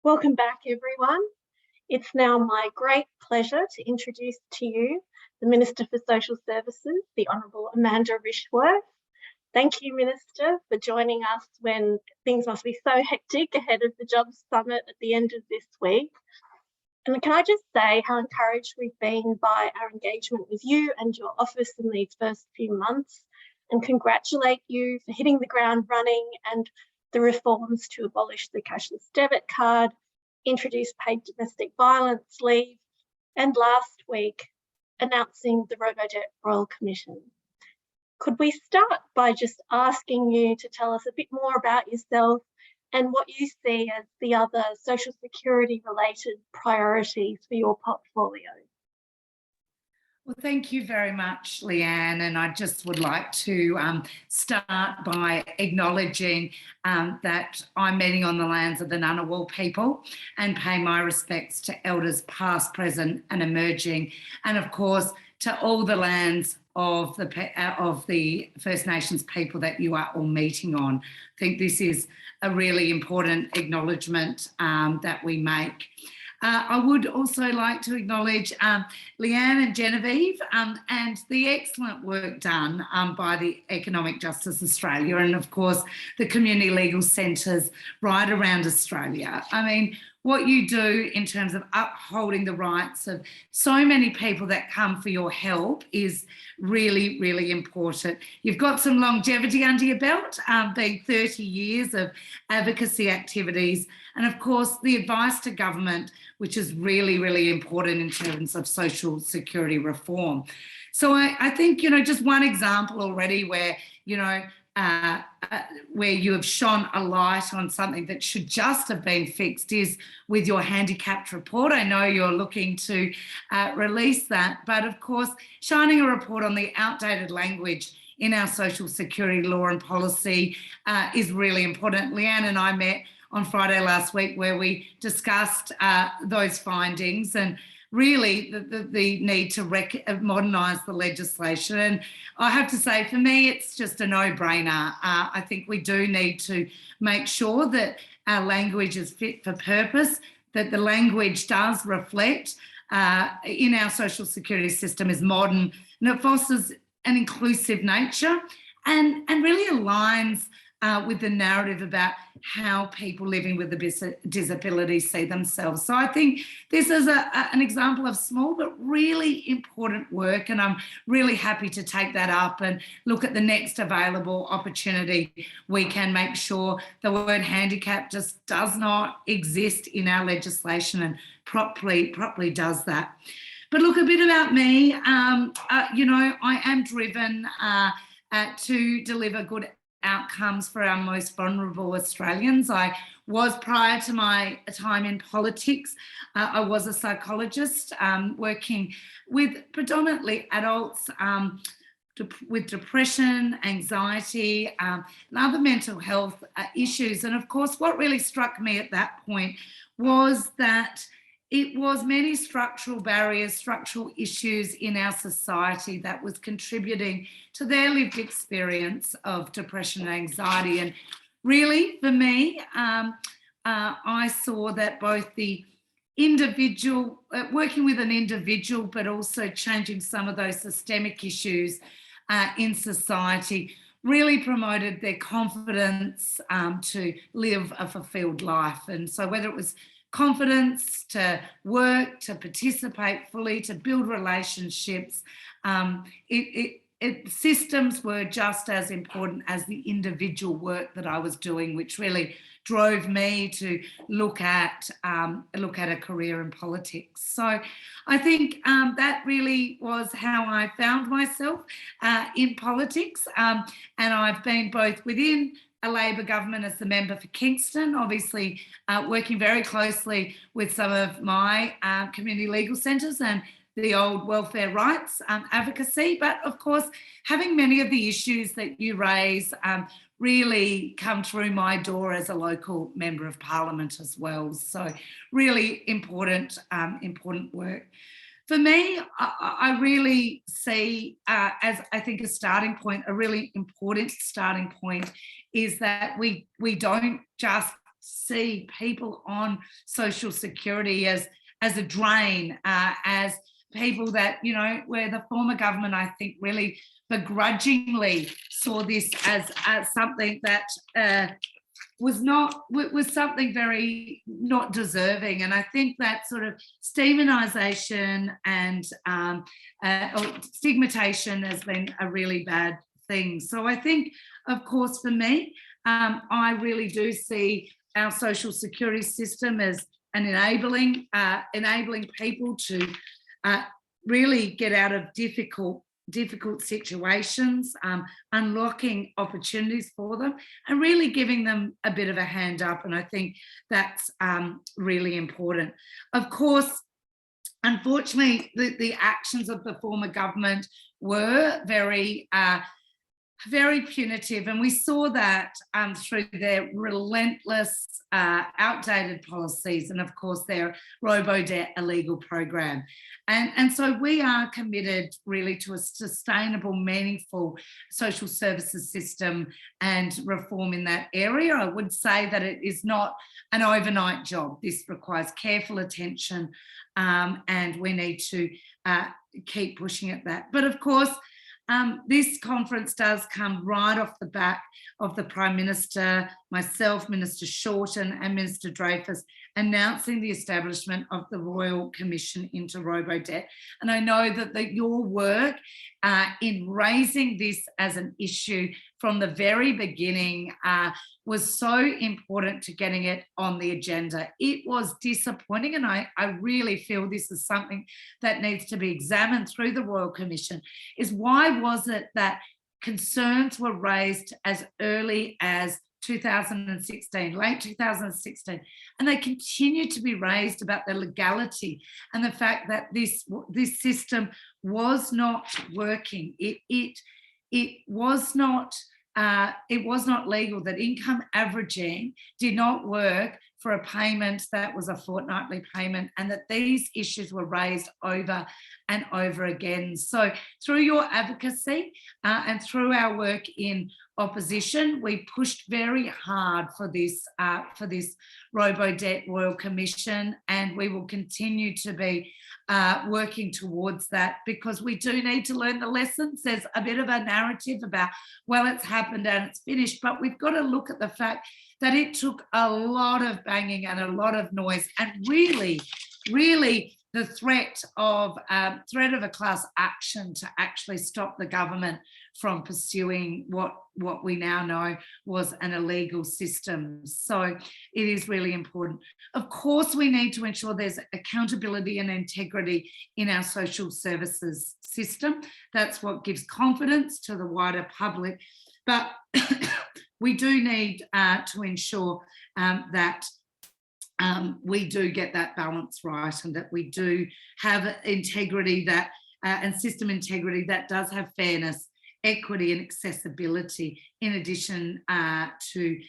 Welcome back, everyone. It's now my great pleasure to introduce to you the Minister for Social Services, the Honourable Amanda Rishworth. Thank you, Minister, for joining us when things must be so hectic ahead of the Jobs Summit at the end of this week. And can I just say how encouraged we've been by our engagement with you and your office in these first few months, and congratulate you for hitting the ground running and the reforms to abolish the cashless debit card, introduce paid domestic violence leave, and last week announcing the Robodebt Royal Commission. Could we start by just asking you to tell us a bit more about yourself and what you see as the other social security related priorities for your portfolio? Well, thank you very much, Leanne, and I just would like to start by acknowledging that I'm meeting on the lands of the Ngunnawal people and pay my respects to Elders past, present and emerging, and of course to all the lands of the First Nations people that you are all meeting on. I think this is a really important acknowledgement that we make. I would also like to acknowledge Leanne and Genevieve and the excellent work done by the Economic Justice Australia and, of course, the community legal centres right around Australia. I mean, what you do in terms of upholding the rights of so many people that come for your help is really, really important. You've got some longevity under your belt, being 30 years of advocacy activities, and of course the advice to government, which is really, really important in terms of social security reform. So I think, just one example already where, where you have shone a light on something that should just have been fixed is with your handicapped report. I know you're looking to release that, but of course, shining a report on the outdated language in our social security law and policy is really important. Leanne and I met on Friday last week where we discussed those findings and really the need to modernise the legislation. And I have to say, for me, it's just a no-brainer. I think we do need to make sure that our language is fit for purpose, that the language does reflect in our social security system is modern, and it fosters an inclusive nature and really aligns with the narrative about how people living with a disability see themselves. So I think this is an example of small but really important work, and I'm really happy to take that up and look at the next available opportunity. We can make sure the word handicap just does not exist in our legislation and properly does that. But look, a bit about me, I am driven to deliver good outcomes for our most vulnerable Australians. I was, prior to my time in politics, I was a psychologist working with predominantly adults with depression, anxiety, and other mental health issues. And of course, what really struck me at that point was that it was many structural barriers, structural issues in our society that was contributing to their lived experience of depression and anxiety. And really, for me, I saw that both the individual, working with an individual, but also changing some of those systemic issues in society really promoted their confidence to live a fulfilled life. And so whether it was confidence to work, to participate fully, to build relationships. Systems were just as important as the individual work that I was doing, which really drove me to look at a career in politics. So I think that really was how I found myself in politics, and I've been both within a Labor government as the member for Kingston, obviously working very closely with some of my community legal centres and the old welfare rights advocacy, but of course having many of the issues that you raise really come through my door as a local member of parliament as well. So really important work. For me, I really see as I think a starting point, a really important starting point is that we don't just see people on social security as a drain, as people that, you know, where the former government, I think, really begrudgingly saw this as something that was something very not deserving. And I think that sort of stigmatisation and or stigmatization has been a really bad thing. So I think, of course, for me, I really do see our social security system as an enabling people to really get out of difficult situations, unlocking opportunities for them and really giving them a bit of a hand up. And I think that's really important. Of course, unfortunately, the actions of the former government were very punitive, and we saw that through their relentless, outdated policies and, of course, their robo-debt illegal program. And so we are committed really to a sustainable, meaningful social services system and reform in that area. I would say that it is not an overnight job. This requires careful attention, and we need to keep pushing at that. But of course, this conference does come right off the back of the Prime Minister, myself, Minister Shorten and Minister Dreyfus announcing the establishment of the Royal Commission into Robo-Debt. And I know that your work in raising this as an issue from the very beginning was so important to getting it on the agenda. It was disappointing, and I really feel this is something that needs to be examined through the Royal Commission, is why was it that concerns were raised as early as 2016, late 2016, and they continue to be raised about the legality and the fact that this system was not working. It was not legal, that income averaging did not work for a payment that was a fortnightly payment, and that these issues were raised over and over again. So through your advocacy and through our work in opposition, we pushed very hard for this Robo-Debt Royal Commission, and we will continue to be working towards that, because we do need to learn the lessons. There's a bit of a narrative about, well, it's happened and it's finished, but we've got to look at the fact that it took a lot of banging and a lot of noise, and really the threat of a class action to actually stop the government from pursuing what we now know was an illegal system. So it is really important. Of course, we need to ensure there's accountability and integrity in our social services system. That's what gives confidence to the wider public. But we do need to ensure that we do get that balance right, and that we do have integrity that and system integrity that does have fairness, equity and accessibility, in addition to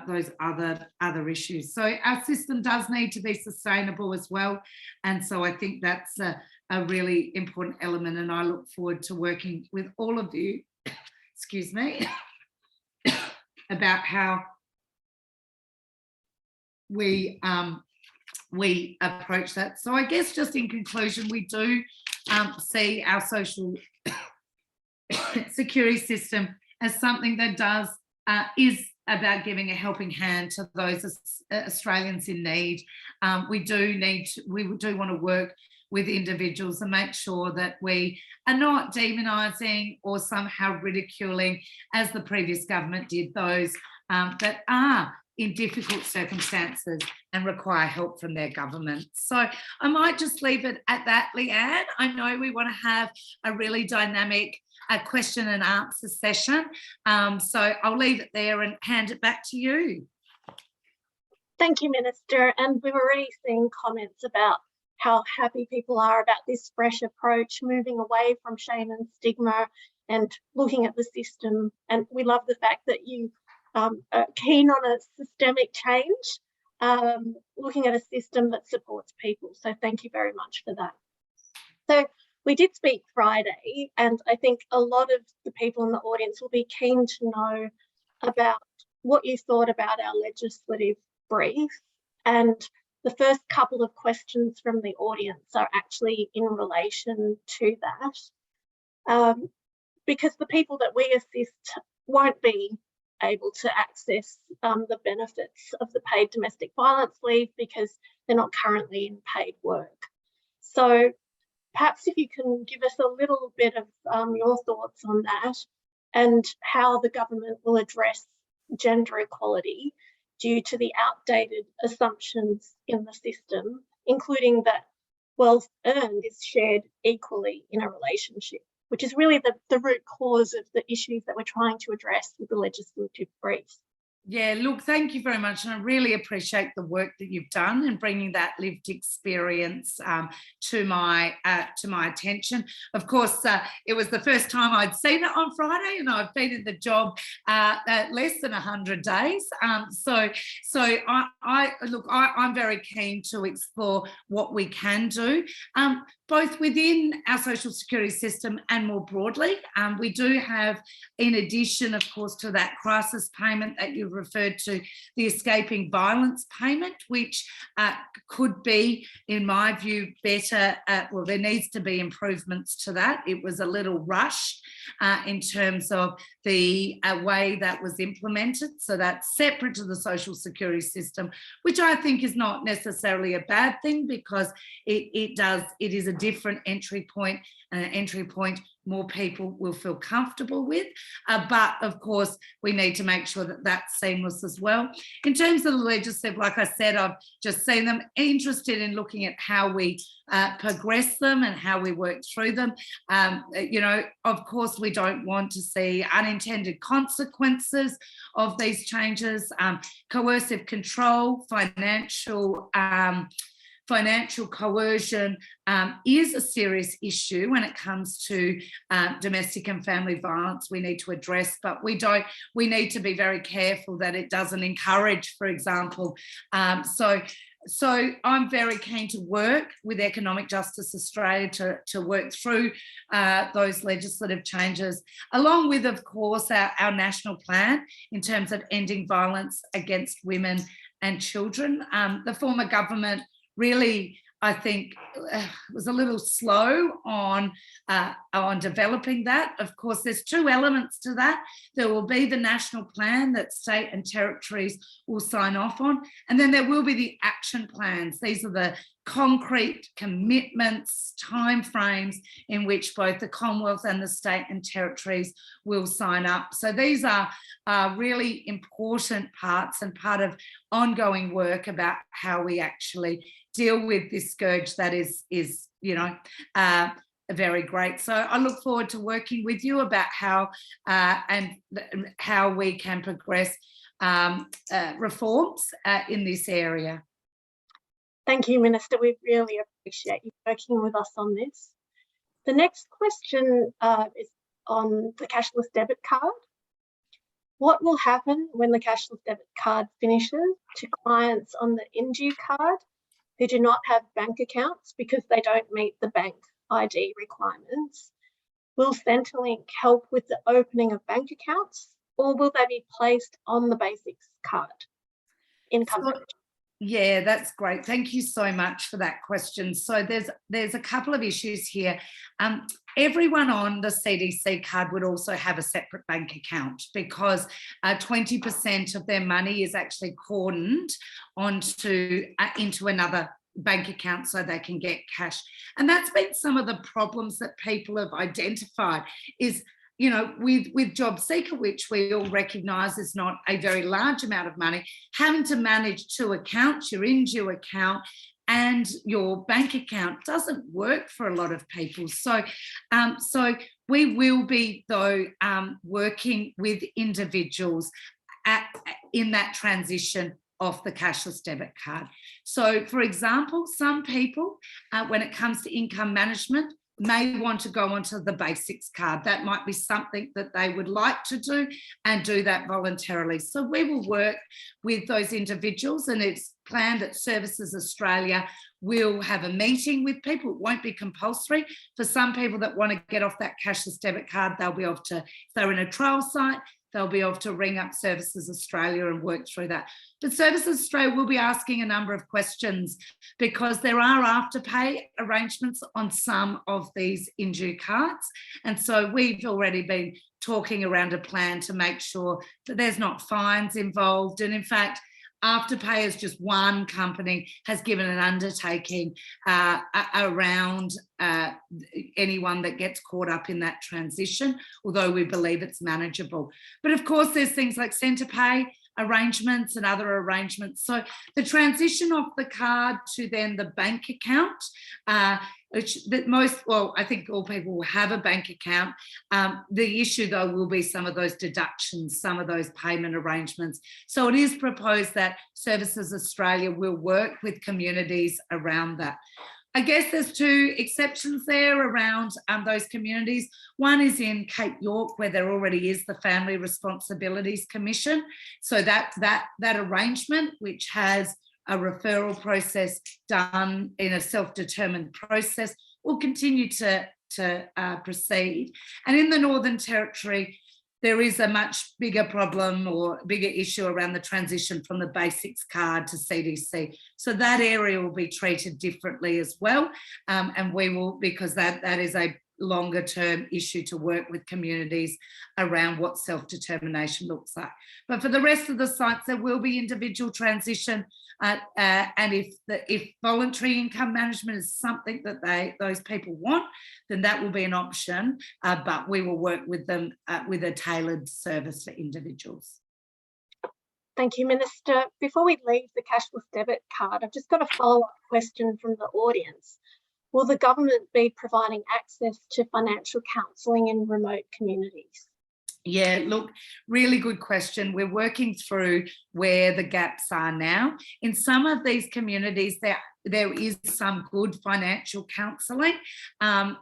those other issues. So our system does need to be sustainable as well. And so I think that's a really important element, and I look forward to working with all of you, excuse me, about how we approach that. So I guess just in conclusion, we do see our social security system as something that is about giving a helping hand to those Australians in need. We do want to work with individuals and make sure that we are not demonising or somehow ridiculing, as the previous government did, those that are in difficult circumstances and require help from their government. So I might just leave it at that, Leanne. I know we want to have a really dynamic question and answer session. So I'll leave it there and hand it back to you. Thank you, Minister. And we've already seen comments about how happy people are about this fresh approach, moving away from shame and stigma and looking at the system. And we love the fact that you are keen on a systemic change, looking at a system that supports people. So thank you very much for that. So we did speak Friday, and I think a lot of the people in the audience will be keen to know about what you thought about our legislative brief, and the first couple of questions from the audience are actually in relation to that, because the people that we assist won't be able to access the benefits of the paid domestic violence leave because they're not currently in paid work. So perhaps if you can give us a little bit of your thoughts on that and how the government will address gender equality due to the outdated assumptions in the system, including that wealth earned is shared equally in a relationship, which is really the root cause of the issues that we're trying to address with the legislative brief. Yeah, look, thank you very much. And I really appreciate the work that you've done and bringing that lived experience to my attention. Of course, it was the first time I'd seen it on Friday, and I've been in the job less than 100 days. So I'm very keen to explore what we can do, both within our social security system and more broadly. We do have, in addition, of course, to that crisis payment that you referred to, the escaping violence payment, which could be, in my view, better. Well, there needs to be improvements to that. It was a little rushed in terms of the way that was implemented. So that's separate to the social security system, which I think is not necessarily a bad thing, because it is a different entry point, and an entry point more people will feel comfortable with. But of course, we need to make sure that that's seamless as well. In terms of the legislative, like I said, I've just seen them, interested in looking at how we progress them and how we work through them. Of course, we don't want to see unintended consequences of these changes. Coercive control, financial coercion is a serious issue when it comes to domestic and family violence we need to address, but we need to be very careful that it doesn't encourage, for example. So I'm very keen to work with Economic Justice Australia to work through those legislative changes, along with, of course, our national plan in terms of ending violence against women and children. The former government really, I think, was a little slow on developing that. Of course, there's two elements to that. There will be the national plan that state and territories will sign off on, and then there will be the action plans. These are the concrete commitments, timeframes in which both the Commonwealth and the state and territories will sign up. So these are really important parts and part of ongoing work about how we actually deal with this scourge that is very great. So I look forward to working with you about how we can progress reforms in this area. Thank you, Minister. We really appreciate you working with us on this. The next question is on the cashless debit card. What will happen when the cashless debit card finishes to clients on the Indue card who do not have bank accounts because they don't meet the bank ID requirements? Will Centrelink help with the opening of bank accounts, or will they be placed on the basics card? Yeah, that's great. Thank you so much for that question. So there's a couple of issues here. Everyone on the CDC card would also have a separate bank account, because 20% of their money is actually cordoned into another bank account so they can get cash. And that's been some of the problems that people have identified is, with JobSeeker, which we all recognise is not a very large amount of money, having to manage two accounts, your Indue account and your bank account, doesn't work for a lot of people. So we will be, though, working with individuals in that transition of the cashless debit card. So, for example, some people, when it comes to income management, may want to go onto the basics card. That might be something that they would like to do and do that voluntarily. So we will work with those individuals, and it's planned that Services Australia will have a meeting with people. It won't be compulsory. For some people that want to get off that cashless debit card, they'll be able to, if they're in a trial site, they'll be able to ring up Services Australia and work through that. But Services Australia will be asking a number of questions because there are afterpay arrangements on some of these in-due cards. And so we've already been talking around a plan to make sure that there's not fines involved. And in fact, Afterpay is just one company has given an undertaking around anyone that gets caught up in that transition, although we believe it's manageable. But of course, there's things like Centrepay arrangements and other arrangements. So the transition off the card to then the bank account, which that most, well, I think all people will have a bank account. The issue though will be some of those deductions, some of those payment arrangements. So it is proposed that Services Australia will work with communities around that. I guess there's two exceptions there around those communities. One is in Cape York, where there already is the Family Responsibilities Commission. So that arrangement, which has a referral process done in a self-determined process, will continue to proceed. And in the Northern Territory, there is a much bigger problem or bigger issue around the transition from the basics card to CDC. So that area will be treated differently as well. And we will, because that is a longer term issue to work with communities around what self-determination looks like. But for the rest of the sites, there will be individual transition. And if voluntary income management is something that those people want, then that will be an option. But we will work with them with a tailored service for individuals. Thank you, Minister. Before we leave the cashless debit card, I've just got a follow-up question from the audience. Will the government be providing access to financial counselling in remote communities? Yeah, look, really good question. We're working through where the gaps are now. In some of these communities, there is some good financial counselling.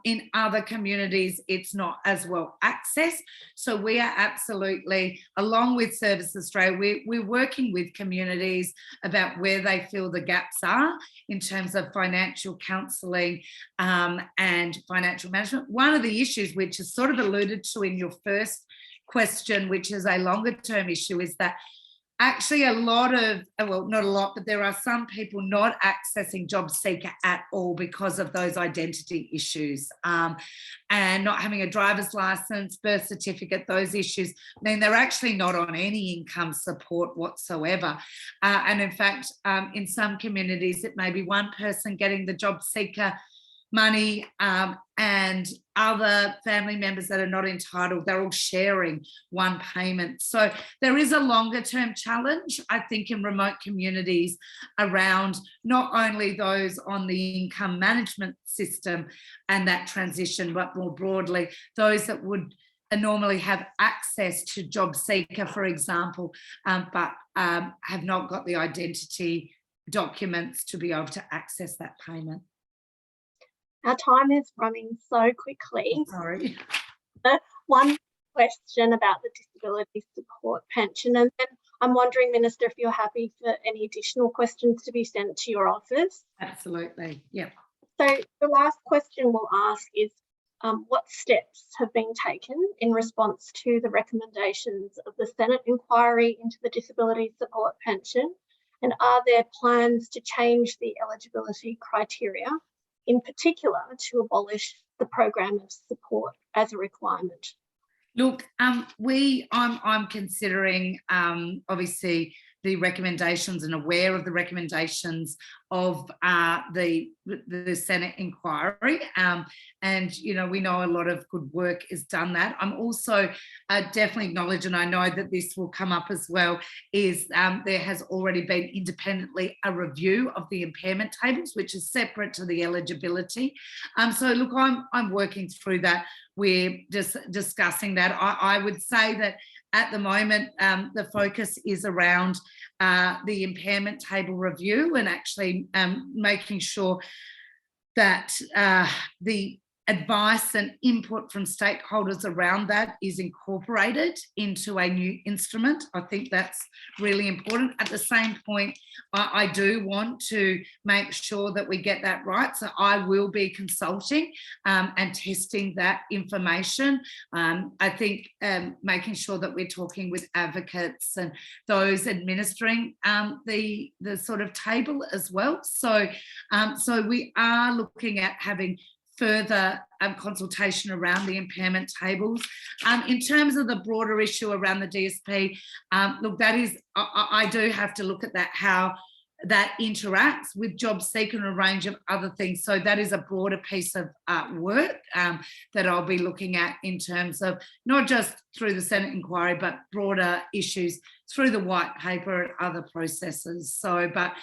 In other communities, it's not as well accessed. So we are absolutely, along with Services Australia, we're working with communities about where they feel the gaps are in terms of financial counselling and financial management. One of the issues, which is sort of alluded to in your first question, which is a longer term issue, is that actually a lot of, well, not a lot, but there are some people not accessing JobSeeker at all because of those identity issues and not having a driver's license, birth certificate, those issues. I mean, they're actually not on any income support whatsoever. And in fact, in some communities, it may be one person getting the JobSeeker money and other family members that are not entitled, they're all sharing one payment. So there is a longer term challenge, I think, in remote communities around not only those on the income management system and that transition, but more broadly, those that would normally have access to JobSeeker, for example, but have not got the identity documents to be able to access that payment. Our time is running so quickly. Sorry. One question about the disability support pension, and then I'm wondering, Minister, if you're happy for any additional questions to be sent to your office. Absolutely, yeah. So the last question we'll ask is, what steps have been taken in response to the recommendations of the Senate inquiry into the disability support pension, and are there plans to change the eligibility criteria, in particular to abolish the program of support as a requirement? Look, I'm considering obviously the recommendations and aware of the recommendations of the Senate inquiry. And, you know, we know a lot of good work is done that. I'm also definitely acknowledge, and I know that this will come up as well, is there has already been independently a review of the impairment tables, which is separate to the eligibility. So look, I'm working through that. We're just discussing that. I would say that at the moment, the focus is around the impairment table review and actually making sure that the advice and input from stakeholders around that is incorporated into a new instrument. I think that's really important. At the same point, I do want to make sure that we get that right. So I will be consulting and testing that information. I think making sure that we're talking with advocates and those administering the sort of table as well. So we are looking at having further consultation around the impairment tables. In terms of the broader issue around the DSP, look, that is, I do have to look at that, how that interacts with JobSeeker and a range of other things. So that is a broader piece of work that I'll be looking at in terms of not just through the Senate inquiry, but broader issues through the white paper and other processes. So, but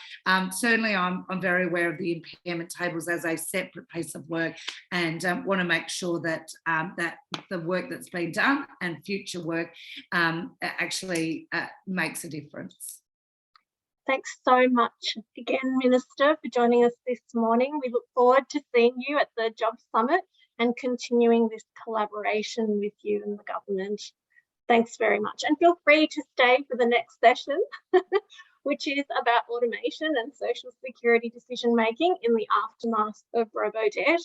certainly I'm very aware of the impairment tables as a separate piece of work, and want to make sure that that the work that's been done and future work actually makes a difference. Thanks so much again, Minister, for joining us this morning. We look forward to seeing you at the Job Summit and continuing this collaboration with you and the government. Thanks very much. And feel free to stay for the next session, which is about automation and social security decision making in the aftermath of Robodebt.